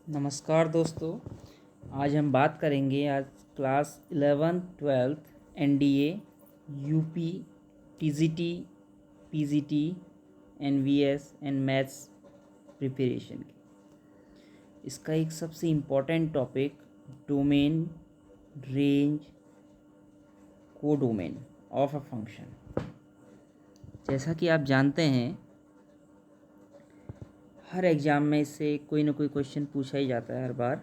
नमस्कार दोस्तों। आज हम बात करेंगे आज class 11th 12th NDA UP TGT PGT NVS and maths preparation की। इसका एक सबसे important topic domain, range, codomain of a function. जैसा कि आप जानते हैं हर एग्ज़ाम में इससे कोई ना कोई क्वेश्चन पूछा ही जाता है हर बार।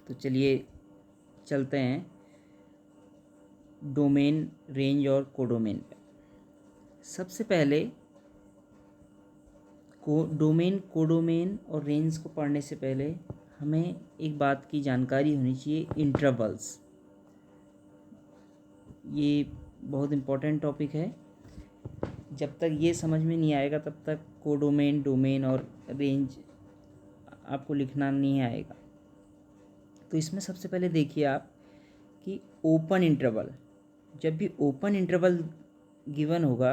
तो चलिए चलते हैं डोमेन, रेंज और कोडोमेन पे। सबसे पहले डोमेन, कोडोमेन और रेंज को पढ़ने से पहले हमें एक बात की जानकारी होनी चाहिए, इंटरवल्स। ये बहुत इम्पोर्टेंट टॉपिक है। जब तक ये समझ में नहीं आएगा तब तक कोडोमेन, डोमेन और रेंज आपको लिखना नहीं आएगा। तो इसमें सबसे पहले देखिए आप कि ओपन इंटरवल, जब भी ओपन इंटरवल गिवन होगा,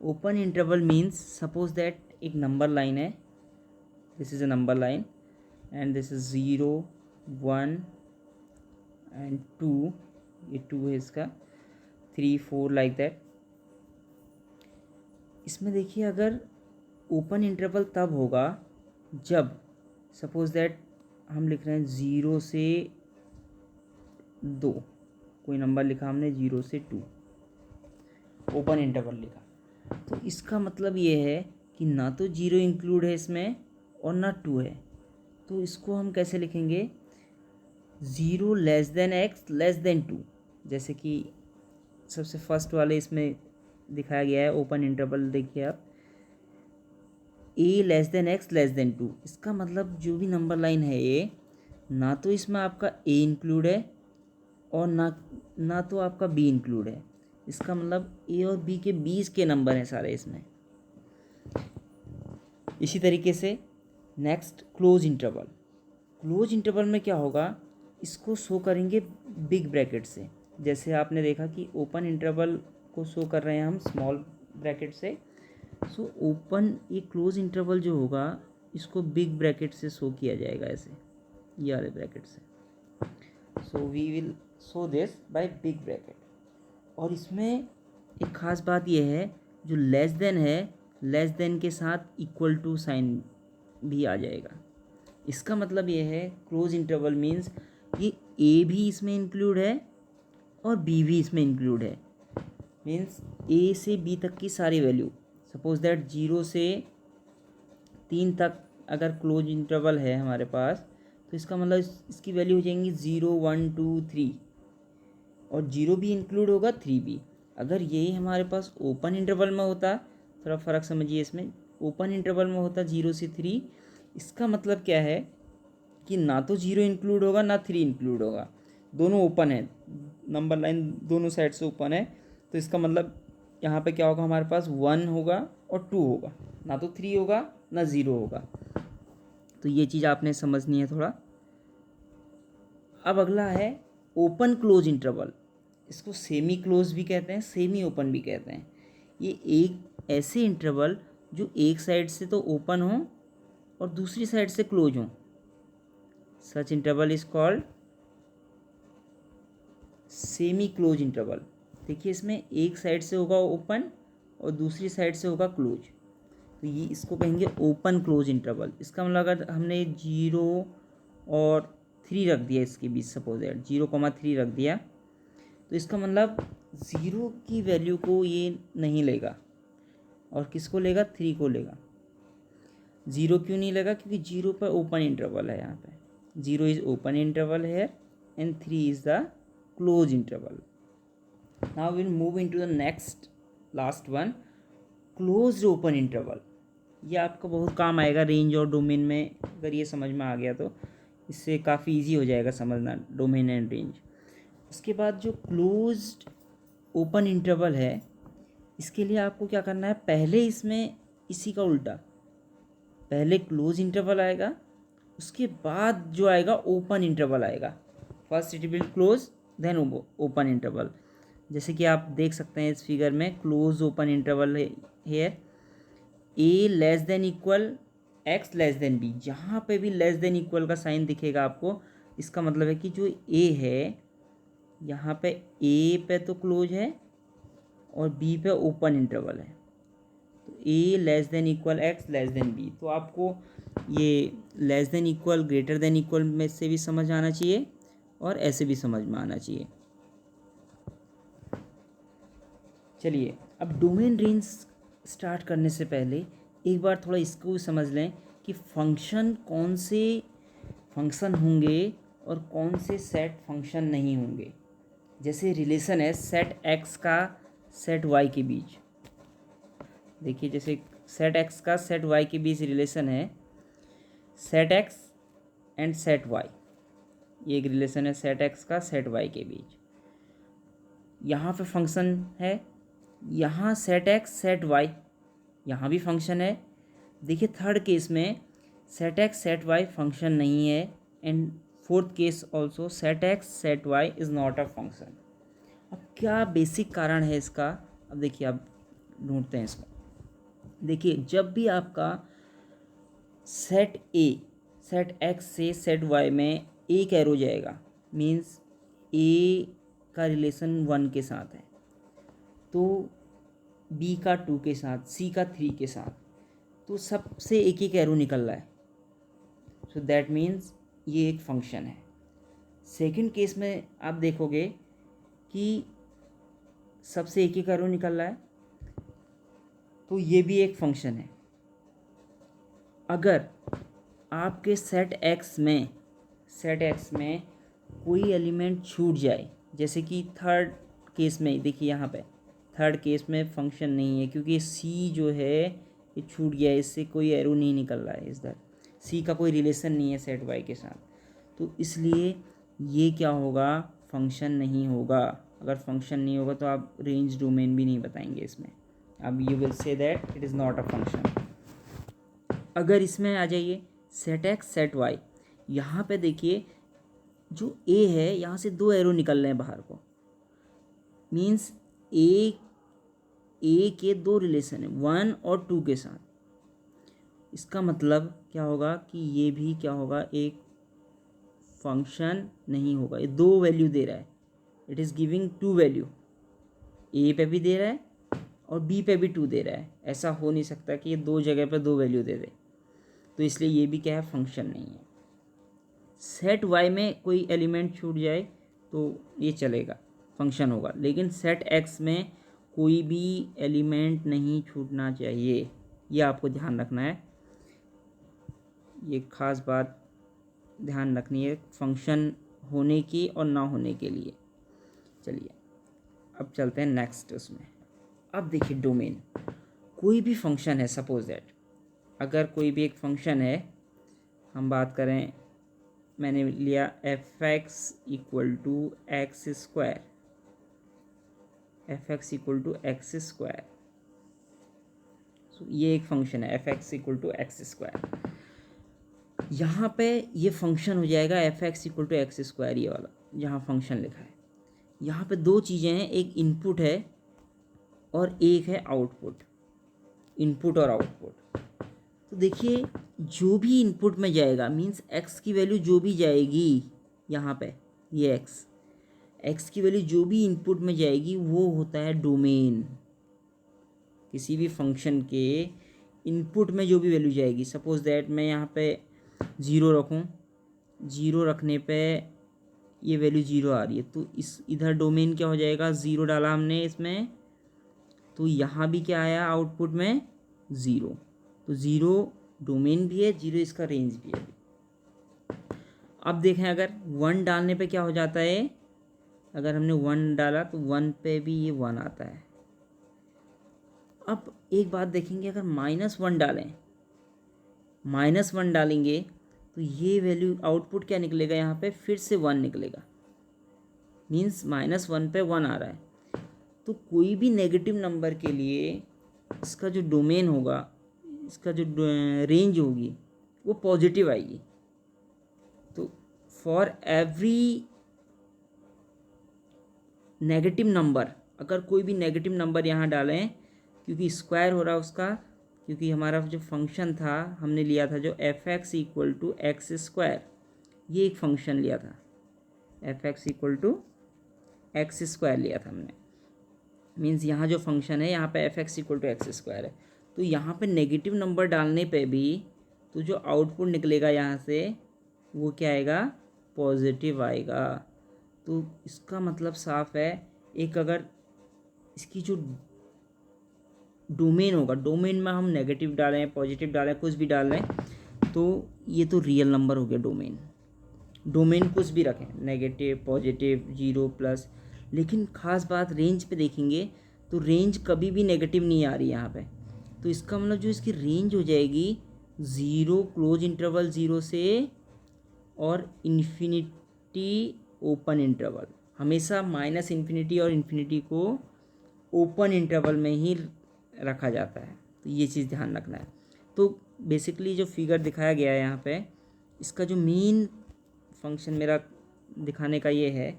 open interval means suppose that एक नंबर लाइन है, this is a number line and this is 0 1 and 2, ये 2 है इसका, 3 4 लाइक दैट। इसमें देखिए अगर ओपन इंटरवल तब होगा जब सपोज दैट हम लिख रहे हैं 0 से 2, कोई नंबर लिखा हमने 0 से 2, ओपन इंटरवल लिखा, तो इसका मतलब ये है कि ना तो 0 इंक्लूड है इसमें और ना 2 है। तो इसको हम कैसे लिखेंगे, 0 less than X less than 2। जैसे कि सबसे फर्स्ट वाले इसमें दिखाया गया है ओपन इंटरवल, देखिए आप, A less than X less than 2। इसका मतलब जो भी नंबर लाइन है ए, ना तो इसमें आपका ए इंक्लूड है और ना तो आपका बी इंक्लूड है। इसका मतलब ए और बी के 20 के नंबर हैं सारे इसमें। इसी तरीके से next close interval. Close interval में क्या होगा, इसको शो करेंगे बिग ब्रैकेट से। जैसे आपने देखा कि ओपन इंटरवल को शो कर रहे हैं हम स्मॉल ब्रैकेट से, सो ओपन, ये क्लोज इंटरवल जो होगा इसको बिग ब्रैकेट से शो किया जाएगा, ऐसे ये वाले ब्रैकेट से। So we will show this by big bracket. और इसमें एक ख़ास बात यह है, जो लेस देन है, लेस देन के साथ इक्वल टू साइन भी आ जाएगा। इसका मतलब ये है क्लोज इंटरवल मीन्स ये ए भी इसमें इंक्लूड है और बी भी इसमें इंक्लूड है। मीन्स ए से बी तक की सारी वैल्यू, सपोज दैट 0 से 3 तक अगर क्लोज इंटरवल है हमारे पास, तो इसका मतलब इसकी वैल्यू हो जाएंगी 0 1 2 3, और 0 भी इंक्लूड होगा 3 भी। अगर यही हमारे पास ओपन इंटरवल में होता, थोड़ा फ़र्क समझिए इसमें, ओपन इंटरवल में होता 0 से 3, इसका मतलब क्या है कि ना तो 0 इंक्लूड होगा ना 3 इंक्लूड होगा, दोनों ओपन है, नंबर लाइन दोनों साइड से ओपन है। तो इसका मतलब यहाँ पे क्या होगा, हमारे पास 1 होगा और 2 होगा, ना तो 3 होगा ना 0 होगा। तो ये चीज़ आपने समझनी है थोड़ा। अब अगला है ओपन क्लोज इंटरवल। इसको सेमी क्लोज भी कहते हैं, सेमी ओपन भी कहते हैं। ये एक ऐसे इंटरवल जो एक साइड से तो ओपन हो और दूसरी साइड से क्लोज हो, such interval is called semi close interval. देखिए इसमें एक साइड से होगा ओपन और दूसरी साइड से होगा क्लोज, तो ये इसको कहेंगे ओपन क्लोज इंटरवल। इसका मतलब अगर हमने 0 और 3 रख दिया इसके बीच, सपोज दैट 0,3 रख दिया, तो इसका मतलब 0 की वैल्यू को ये नहीं लेगा और किसको लेगा, 3 को लेगा। 0 क्यों नहीं लेगा, क्योंकि 0 पर ओपन इंटरवल है, यहाँ पे 0 इज ओपन इंटरवल है and 3 is the close interval. Now will move into the next last one, closed open interval. ये आपका बहुत काम आएगा रेंज और डोमेन में, अगर ये समझ में आ गया तो इससे काफ़ी इजी हो जाएगा समझना डोमेन एंड रेंज। उसके बाद जो क्लोज्ड ओपन इंटरवल है, इसके लिए आपको क्या करना है, पहले इसमें इसी का उल्टा, पहले क्लोज इंटरवल आएगा, उसके बाद जो आएगा ओपन इंटरवल आएगा। First it will close then open interval. जैसे कि आप देख सकते हैं इस फिगर में, क्लोज ओपन इंटरवल है here, A less than equal X less than B, जहाँ पे भी लेस देन इक्वल का साइन दिखेगा आपको, इसका मतलब है कि जो ए है यहाँ पे ए पे तो क्लोज है और बी पे ओपन इंटरवल है, तो A less than equal X less than B. तो आपको ये less than equal greater than equal में से भी समझ आना चाहिए और ऐसे भी समझ में आना चाहिए। चलिए अब डोमेन रेंज स्टार्ट करने से पहले एक बार थोड़ा इसको भी समझ लें कि फंक्शन कौन से फंक्शन होंगे और कौन से सेट फंक्शन नहीं होंगे। जैसे रिलेशन है सेट एक्स का सेट वाई के बीच, देखिए जैसे सेट एक्स का सेट वाई के बीच रिलेशन है set x and set y, ये एक रिलेशन है सेट एक्स का सेट वाई के बीच। यहाँ पे फंक्शन है, यहाँ सेट एक्स सेट वाई, यहाँ भी फंक्शन है। देखिए थर्ड केस में set x set y function नहीं है and fourth case also set x set y is not a function. अब क्या बेसिक कारण है इसका, अब देखिए आप ढूंढते हैं इसको। देखिए जब भी आपका सेट ए सेट एक्स से सेट वाई में एक एरो जाएगा, मीन्स ए का रिलेशन 1 के साथ है, तो बी का 2 के साथ, सी का 3 के साथ, तो सबसे एक एक एरो निकल रहा है, सो दैट मीन्स ये एक फंक्शन है। सेकंड केस में आप देखोगे कि सबसे एक एक एरो निकल रहा है, तो ये भी एक फंक्शन है। अगर आपके सेट एक्स में कोई एलिमेंट छूट जाए, जैसे कि थर्ड केस में, देखिए यहाँ पे थर्ड केस में फंक्शन नहीं है क्योंकि सी जो है ये छूट गया है, इससे कोई एरो नहीं निकल रहा है, इधर सी का कोई रिलेशन नहीं है सेट वाई के साथ, तो इसलिए ये क्या होगा, फंक्शन नहीं होगा। अगर फंक्शन नहीं होगा तो आप रेंज डोमेन भी नहीं बताएंगे इसमें, अब you will say that it is not a function. अगर इसमें आ जाइए सेट एक्स सेट वाई, यहाँ पे देखिए जो ए है यहाँ से 2 एरो निकल रहे हैं बाहर को, मीन्स ए के 2 रिलेशन है 1 और 2 के साथ। इसका मतलब क्या होगा कि ये भी क्या होगा, एक फंक्शन नहीं होगा। ये 2 वैल्यू दे रहा है, इट इज़ गिविंग 2 वैल्यू, ए पे भी दे रहा है और बी पे भी 2 दे रहा है। ऐसा हो नहीं सकता कि ये 2 जगह पे 2 वैल्यू दे दे, तो इसलिए ये भी क्या है, फंक्शन नहीं है। सेट वाई में कोई एलिमेंट छूट जाए तो ये चलेगा, फंक्शन होगा, लेकिन सेट एक्स में कोई भी एलिमेंट नहीं छूटना चाहिए, ये आपको ध्यान रखना है, ये खास बात ध्यान रखनी है फंक्शन होने की और ना होने के लिए। चलिए अब चलते हैं नेक्स्ट उसमें। अब देखिए डोमेन, कोई भी फंक्शन है, सपोज दैट अगर कोई भी एक फंक्शन है, हम बात करें, मैंने लिया f x equal to x square, f x equal to x square, ये एक फंक्शन है f x equal to x square. यहाँ पे ये फंक्शन हो जाएगा f x equal to x square, ये वाला जहाँ फंक्शन लिखा है। यहाँ पे 2 चीज़ें हैं, एक इनपुट है और एक है आउटपुट, इनपुट और आउटपुट। तो देखिए जो भी इनपुट में जाएगा, मीन्स एक्स की वैल्यू जो भी जाएगी यहाँ पे, ये एक्स की वैल्यू जो भी इनपुट में जाएगी वो होता है डोमेन। किसी भी फंक्शन के इनपुट में जो भी वैल्यू जाएगी, सपोज दैट मैं यहाँ पे 0 रखूँ, 0 रखने पे ये वैल्यू 0 आ रही है, तो इस इधर डोमेन क्या हो जाएगा, 0 डाला हमने इसमें, तो यहाँ भी क्या आया आउटपुट में 0, तो 0 डोमेन भी है, 0 इसका रेंज भी है। अब देखें अगर 1 डालने पे क्या हो जाता है, अगर हमने 1 डाला तो 1 पे भी ये 1 आता है। अब एक बात देखेंगे, अगर -1 डालें, -1 डालेंगे तो ये वैल्यू आउटपुट क्या निकलेगा, यहाँ पे फिर से 1 निकलेगा, मीन्स -1 पे 1 आ रहा है। तो कोई भी नेगेटिव नंबर के लिए इसका जो डोमेन होगा, इसका जो रेंज होगी वो पॉजिटिव आएगी। तो फॉर एवरी नेगेटिव नंबर, अगर कोई भी नेगेटिव नंबर यहाँ डालें, क्योंकि स्क्वायर हो रहा है उसका, क्योंकि हमारा जो फंक्शन था हमने लिया था जो f x equal to x square, ये एक फंक्शन लिया था, f x equal to x square लिया था हमने। मीन्स यहाँ जो फंक्शन है यहाँ पे f x equal to x square है, तो यहाँ पे नेगेटिव नंबर डालने पे भी तो जो आउटपुट निकलेगा यहाँ से वो क्या आएगा, पॉजिटिव आएगा। तो इसका मतलब साफ है, एक अगर इसकी जो डोमेन होगा, डोमेन में हम नेगेटिव डालें पॉजिटिव डालें कुछ भी डालें तो ये तो रियल नंबर हो गया। डोमेन कुछ भी रखें, नेगेटिव पॉजिटिव जीरो प्लस, लेकिन ख़ास बात रेंज पे देखेंगे तो रेंज कभी भी नेगेटिव नहीं आ रही यहाँ पे। तो इसका मतलब जो इसकी रेंज हो जाएगी ज़ीरो, क्लोज इंटरवल ज़ीरो से और इन्फिनिटी ओपन इंटरवल, हमेशा माइनस इन्फिनिटी और इन्फिनिटी को ओपन इंटरवल में ही रखा जाता है, तो ये चीज़ ध्यान रखना है। तो बेसिकली जो फिगर दिखाया गया है यहाँ पे, इसका जो मेन फंक्शन मेरा दिखाने का ये है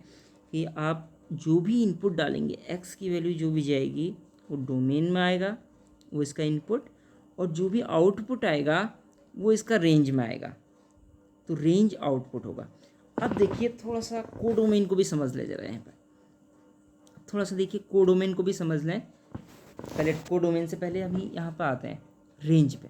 कि आप जो भी इनपुट डालेंगे एक्स की वैल्यू जो भी जाएगी वो डोमेन में आएगा, वो इसका इनपुट, और जो भी आउटपुट आएगा वो इसका रेंज में आएगा, तो रेंज आउटपुट होगा। अब देखिए थोड़ा सा कोडोमेन को भी समझ ले जरा, यहाँ पर थोड़ा सा देखिए कोडोमेन को भी समझ लें। पहले कोडोमेन से पहले अभी यहाँ पर आते हैं रेंज पे।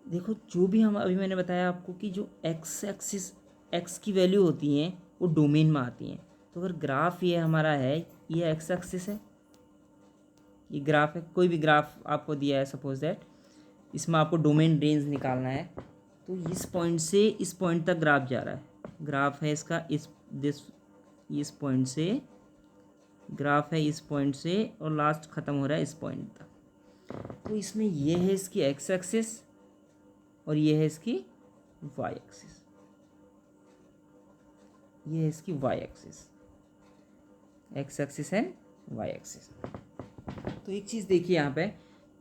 देखो जो भी हम अभी मैंने बताया आपको कि जो एक्स एक्सिस एक्स की वैल्यू होती हैं वो डोमेन में आती हैं। तो अगर ग्राफ ये हमारा है, ये एक्स एक्सिस है, ये ग्राफ है, कोई भी ग्राफ आपको दिया है सपोज दैट, इसमें आपको डोमेन रेंज निकालना है, तो इस पॉइंट से इस पॉइंट तक ग्राफ जा रहा है, ग्राफ है इसका इस पॉइंट से, ग्राफ है इस पॉइंट से और लास्ट ख़त्म हो रहा है इस पॉइंट तक। तो इसमें ये है इसकी एक्स एक्सिस और ये है इसकी वाई एक्सिस, ये है इसकी Y axis, X axis and Y axis. तो एक चीज़ देखिए यहाँ पे,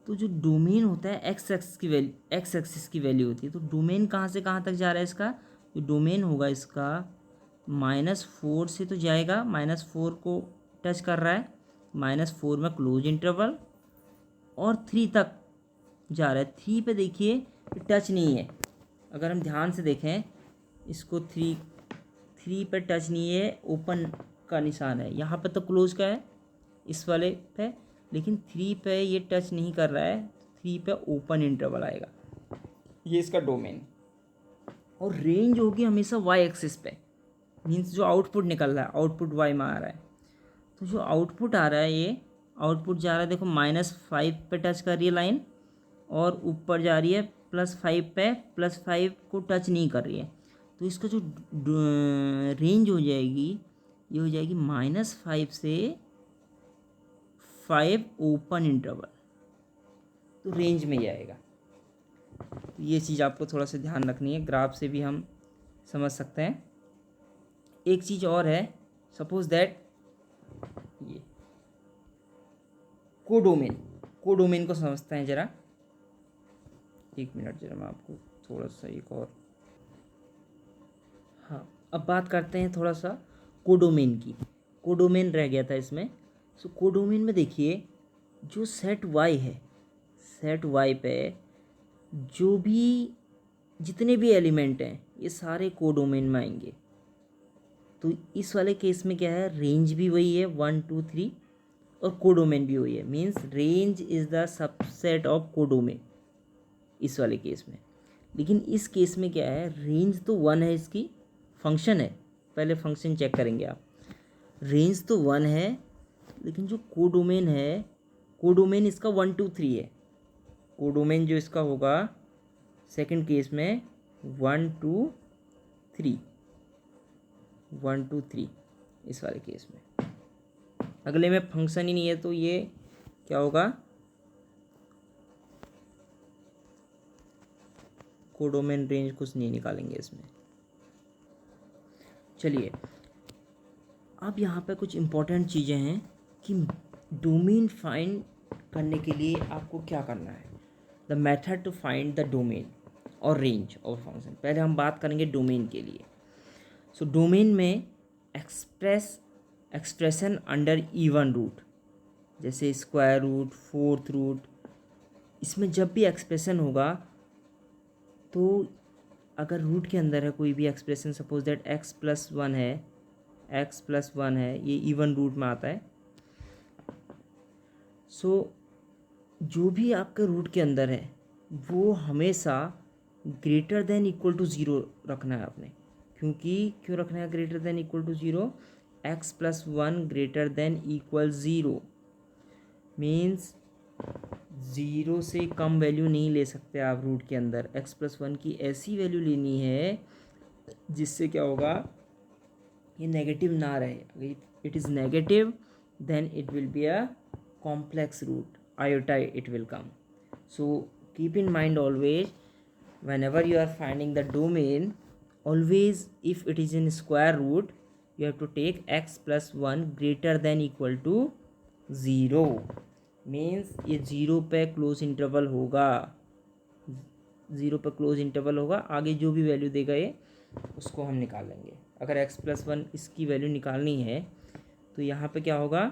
तो जो डोमेन होता है एक्स एक्सिस की वैल्यू होती है, तो डोमेन कहाँ से कहाँ तक जा रहा है इसका, जो डोमेन होगा इसका -4 से तो जाएगा, -4 को टच कर रहा है, -4 में क्लोज इंटरवल, और 3 तक जा रहा है। 3 पे देखिए टच नहीं है, अगर हम ध्यान से देखें इसको 3 पे टच नहीं है, ओपन का निशान है, यहाँ पे तो क्लोज का है इस वाले पे, लेकिन 3 पे ये टच नहीं कर रहा है, 3 पे ओपन इंटरवल आएगा, ये इसका डोमेन। और रेंज होगी हमेशा वाई एक्सिस पे, मीन्स जो आउटपुट निकल रहा है आउटपुट वाई में आ रहा है, तो जो आउटपुट आ रहा है ये आउटपुट जा रहा है, देखो -5 पे टच कर रही है लाइन और ऊपर जा रही है +5 पे, +5 को टच नहीं कर रही है, तो इसका जो रेंज हो जाएगी ये हो जाएगी -5 से 5 ओपन इंटरवल, तो रेंज में ही आएगा। तो ये चीज़ आपको थोड़ा सा ध्यान रखनी है, ग्राफ से भी हम समझ सकते हैं। एक चीज़ और है, सपोज दैट ये कोडोमेन को समझते हैं जरा, एक मिनट जरा मैं आपको थोड़ा सा एक और, हाँ अब बात करते हैं थोड़ा सा कोडोमेन की। कोडोमेन रह गया था इसमें। सो कोडोमेन में देखिए जो सेट वाई है, सेट वाई पे जो भी जितने भी एलिमेंट हैं ये सारे कोडोमेन में आएंगे। तो इस वाले केस में क्या है, रेंज भी वही है 1 2 3 और कोडोमेन भी वही है, means range is the subset of codomain इस वाले केस में। लेकिन इस केस में क्या है, रेंज तो 1 है, इसकी फंक्शन है, पहले फंक्शन चेक करेंगे आप, रेंज तो 1 है, लेकिन जो कोडोमेन है, कोडोमेन इसका 1 2 3 है, कोडोमेन जो इसका होगा सेकंड केस में 1 2 3 1 2 3 इस वाले केस में। अगले में फंक्शन ही नहीं है तो ये क्या होगा, कोडोमेन रेंज कुछ नहीं निकालेंगे इसमें। चलिए अब यहाँ पे कुछ इम्पोर्टेंट चीज़ें हैं कि डोमेन फाइंड करने के लिए आपको क्या करना है, the method to find the domain और रेंज ऑफ फंक्शन। पहले हम बात करेंगे डोमेन के लिए। सो डोमेन में एक्सप्रेशन अंडर इवन रूट, जैसे स्क्वायर रूट, फोर्थ रूट, इसमें जब भी एक्सप्रेशन होगा तो अगर रूट के अंदर है कोई भी एक्सप्रेशन, सपोज दैट x+1 है, x+1 है, ये इवन रूट में आता है। सो जो भी आपके रूट के अंदर है वो हमेशा greater than equal to zero रखना है आपने। क्यों रखना है greater than equal to zero? x+1 greater than equal zero means zero से कम वैल्यू नहीं ले सकते आप रूट के अंदर। x+1 की ऐसी वैल्यू लेनी है जिससे क्या होगा, ये नेगेटिव ना रहे। अगर it is negative then it will be a complex root, iota it will come. So keep in mind always, whenever you are finding the domain, always if it is in square root you have to take x+1 greater than equal to 0 means ये 0 पे close interval होगा, 0 पे close interval होगा। आगे जो भी value देगा ये उसको हम निकाल लेंगे। अगर x+1 इसकी वैल्यू निकालनी है तो यहाँ पे क्या होगा,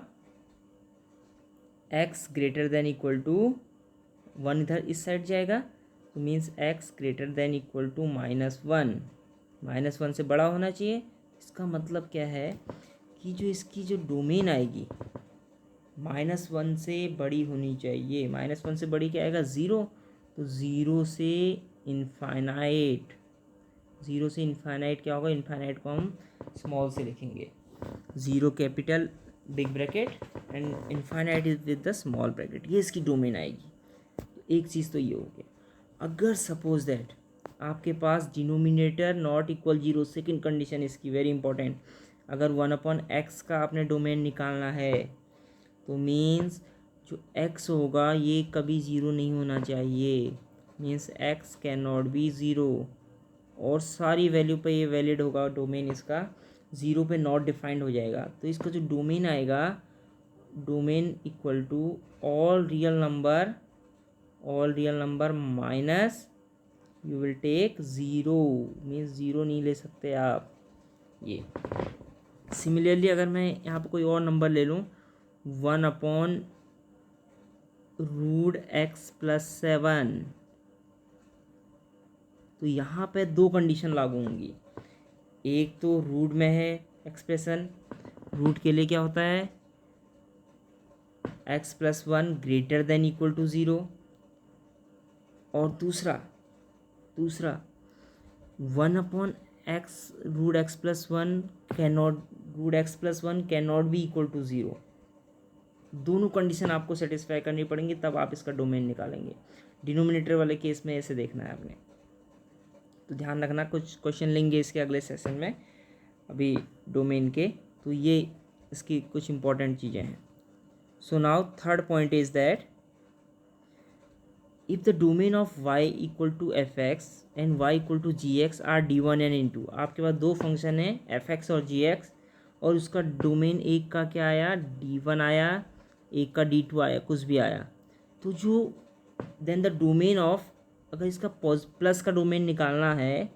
x greater than equal to 1 इधर इस साइड जाएगा तो means x greater than equal to -1, -1 से बड़ा होना चाहिए। इसका मतलब क्या है कि जो इसकी जो डोमेन आएगी -1 से बड़ी होनी चाहिए। -1 से बड़ी क्या आएगा, 0। तो 0 से इनफाइनाइट, 0 से इनफाइनाइट क्या होगा, इनफाइनाइट को हम स्मॉल से लिखेंगे, 0 capital big bracket and infinite is with the small bracket, ये इसकी डोमेन आएगी। तो एक चीज़ तो ये हो गया। अगर सपोज दैट आपके पास denominator not equal 0, second condition इसकी वेरी इंपॉर्टेंट, अगर 1/x का आपने डोमेन निकालना है तो मीन्स जो x होगा ये कभी 0 नहीं होना चाहिए, means x can not B 0 और सारी वैल्यू पे ये वैलिड होगा डोमेन इसका, 0 पे नॉट डिफाइंड हो जाएगा। तो इसका जो डोमेन आएगा, domain equal to all real number minus you will take 0 means 0 नहीं ले सकते आप ये। सिमिलरली अगर मैं यहाँ पे कोई और नंबर ले लूँ 1/√x+7 तो यहाँ पे दो कंडीशन लागू होंगी। एक तो रूट में है एक्सप्रेशन, रूट के लिए क्या होता है x+1 greater than equal to 0, और दूसरा 1/x root x+1 can not be equal to 0। दोनों कंडीशन आपको सेटिस्फाई करनी पड़ेंगी तब आप इसका डोमेन निकालेंगे। डिनोमिनेटर वाले केस में ऐसे देखना है आपने, तो ध्यान रखना। कुछ क्वेश्चन लेंगे इसके अगले सेशन में अभी डोमेन के, तो ये इसकी कुछ इंपॉर्टेंट चीज़ें हैं। So now third point is that if the domain of y equal to fx and y equal to gx are d1 and d2, आपके पास दो फंक्शन है fx और gx और उसका डोमेन एक का क्या आया d1 आया, एक का d2 आया, कुछ भी आया, तो जो देन द डोमेन ऑफ, अगर इसका प्लस का डोमेन निकालना है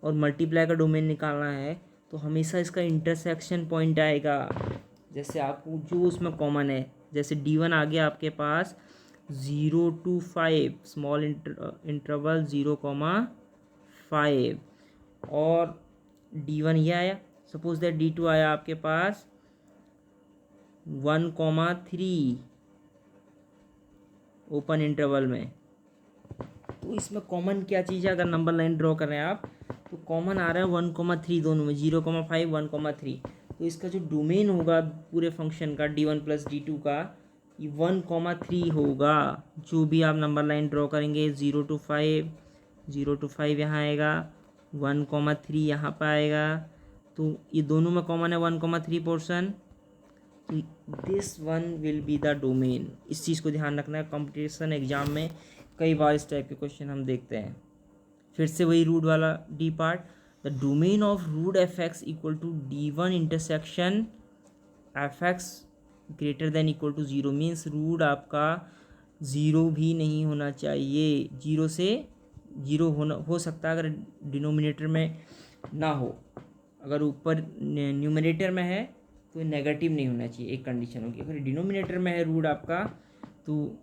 और मल्टीप्लाई का डोमेन निकालना है तो हमेशा इसका इंटरसेक्शन पॉइंट आएगा। जैसे आपको जो उसमें कॉमन है, जैसे d1 आ गया आपके पास 0 to 5 स्मॉल इंटरवल 0,5 और d1 ये आया। सपोज दैट d2 आया आपके पास 1,3 ओपन इंटरवल में। तो इसमें कॉमन क्या चीज़ है, अगर नंबर लाइन ड्रॉ कर रहे हैं आप तो कॉमन आ रहा है 1,3 दोनों में, 0,5 1,3। तो इसका जो डोमेन होगा पूरे फंक्शन का d1 प्लस d2 का, ये 1,3 होगा। जो भी आप नंबर लाइन ड्रॉ करेंगे 0 to 5 यहाँ आएगा, 1,3 यहाँ पर आएगा, तो ये दोनों में कॉमन है 1,3 पोर्शन। तो this one will be the domain. इस चीज़ को ध्यान रखना है, कंपटीशन एग्जाम में कई बार इस टाइप के क्वेश्चन हम देखते हैं। फिर से वही रूट वाला D part, the domain of root fx equal to d1 intersection fx greater than equal to 0 means root आपका 0 भी नहीं होना चाहिए। 0 से 0 हो सकता है अगर डिनोमिनेटर में ना हो, अगर ऊपर न्यूमरेटर में है तो नेगेटिव नहीं होना चाहिए, एक कंडीशन होगी। अगर डिनोमिनेटर में है रूट आपका तो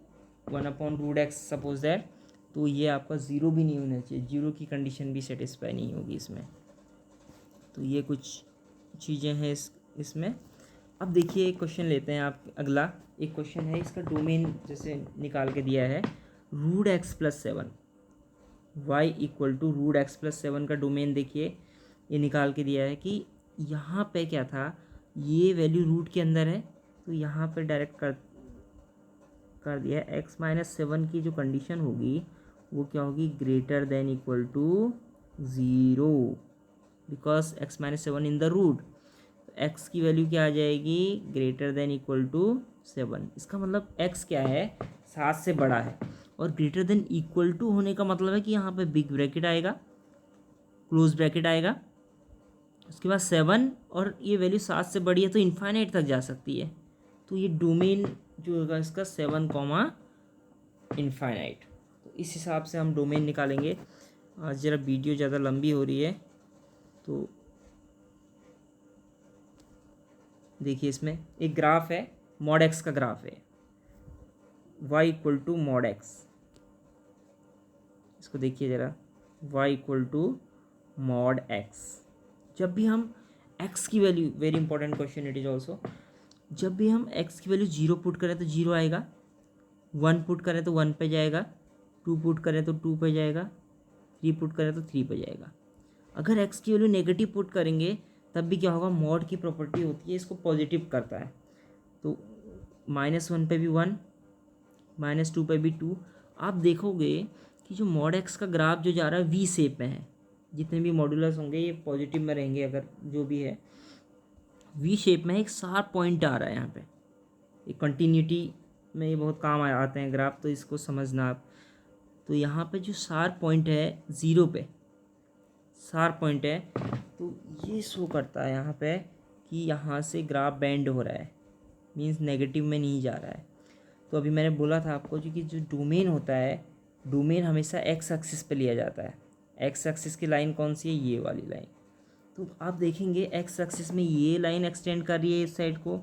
1/√x सपोज दैट, तो ये आपका ज़ीरो भी नहीं होना चाहिए, ज़ीरो की कंडीशन भी सेटिस्फाई नहीं होगी इसमें। तो ये कुछ चीज़ें हैं इसमें। अब देखिए एक क्वेश्चन लेते हैं आप, अगला एक क्वेश्चन है, इसका डोमेन जैसे निकाल के दिया है √x+7, y equal to √x+7 का डोमेन देखिए ये निकाल के दिया है कि यहाँ पे क्या था, ये वैल्यू रूट के अंदर है, तो यहाँ पे डायरेक्ट कर दिया है। x-7 की जो कंडीशन होगी वो क्या होगी, greater than equal to 0, because x-7 in the root. x की वैल्यू क्या आ जाएगी, ग्रेटर देन इक्वल टू 7। इसका मतलब x क्या है, 7 से बड़ा है, और ग्रेटर देन इक्वल टू होने का मतलब है कि यहाँ पे बिग ब्रैकेट आएगा, क्लोज ब्रैकेट आएगा, उसके बाद 7, और ये वैल्यू 7 से बड़ी है तो इन्फाइनाइट तक जा सकती है। तो ये डोमेन जो होगा इसका 7, इन्फाइनाइट। तो इस हिसाब से हम डोमेन निकालेंगे। आज ज़रा वीडियो ज़्यादा लंबी हो रही है, तो देखिए इसमें एक ग्राफ है, मॉड एक्स का ग्राफ है, y equal to mod X. इसको देखिए ज़रा, y equal to mod X. जब भी हम x की value, very important question it is also, जब भी हम x की वैल्यू 0 पुट करें तो 0 आएगा, 1 पुट करें तो 1 पे जाएगा, 2 पुट करें तो 2 पे जाएगा, 3 पुट करें तो 3 पे जाएगा। अगर x की वैल्यू नेगेटिव पुट करेंगे तब भी क्या होगा, मॉड की प्रॉपर्टी होती है इसको पॉजिटिव करता है, तो -1 पे भी 1, -2 पे भी 2। आप देखोगे कि जो मॉड एक्स का ग्राफ जो जा रहा है वी शेप में है, जितने भी मॉड्यूलस होंगे ये पॉजिटिव में रहेंगे, अगर जो भी है वी शेप में एक शार्प पॉइंट आ रहा है यहाँ पे। ये कंटिन्यूटी में ये बहुत काम आते हैं ग्राफ, तो इसको समझना आप। तो यहाँ पे जो शार्प पॉइंट है 0 पे शार्प पॉइंट है, तो ये शो करता है यहाँ पे कि यहाँ से ग्राफ बेंड हो रहा है, मीन्स नेगेटिव में नहीं जा रहा है। तो अभी मैंने बोला था आपको कि जो डोमेन होता है, डोमेन हमेशा एक्स एक्सिस पे लिया जाता है। एक्स एक्सिस की लाइन कौन सी है, ये वाली लाइन। तो आप देखेंगे एक्स एक्सिस में ये लाइन एक्सटेंड कर रही है इस साइड को,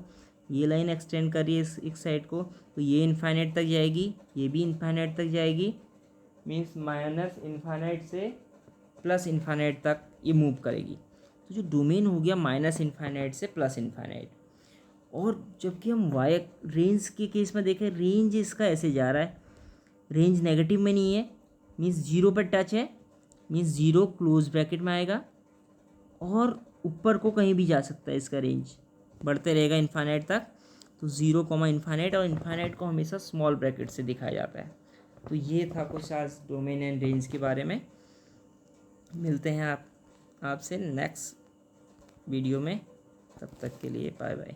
ये लाइन एक्सटेंड कर रही है इस साइड को, तो ये इन्फाइनाइट तक जाएगी, ये भी इन्फाइनाइट तक जाएगी, मीन्स -इन्फाइनाइट से +इन्फाइनाइट तक ये मूव करेगी। तो जो डोमेन हो गया -इन्फाइनाइट से +इन्फाइनाइट। और जबकि हम वाई रेंज के केस में देखें, रेंज इसका ऐसे जा रहा है, रेंज नेगेटिव में नहीं है, मीन्स 0 पर टच है, मीन्स 0 क्लोज ब्रैकेट में आएगा, और ऊपर को कहीं भी जा सकता है, इसका रेंज बढ़ते रहेगा इन्फाइनाइट तक। तो 0, इन्फाइनाइट, और इन्फाइनाइट को हमेशा स्मॉल ब्रैकेट से दिखाया जाता है। तो ये था कुछ आज डोमेन एंड रेंज के बारे में। मिलते हैं आपसे नेक्स्ट वीडियो में, तब तक के लिए बाय बाय।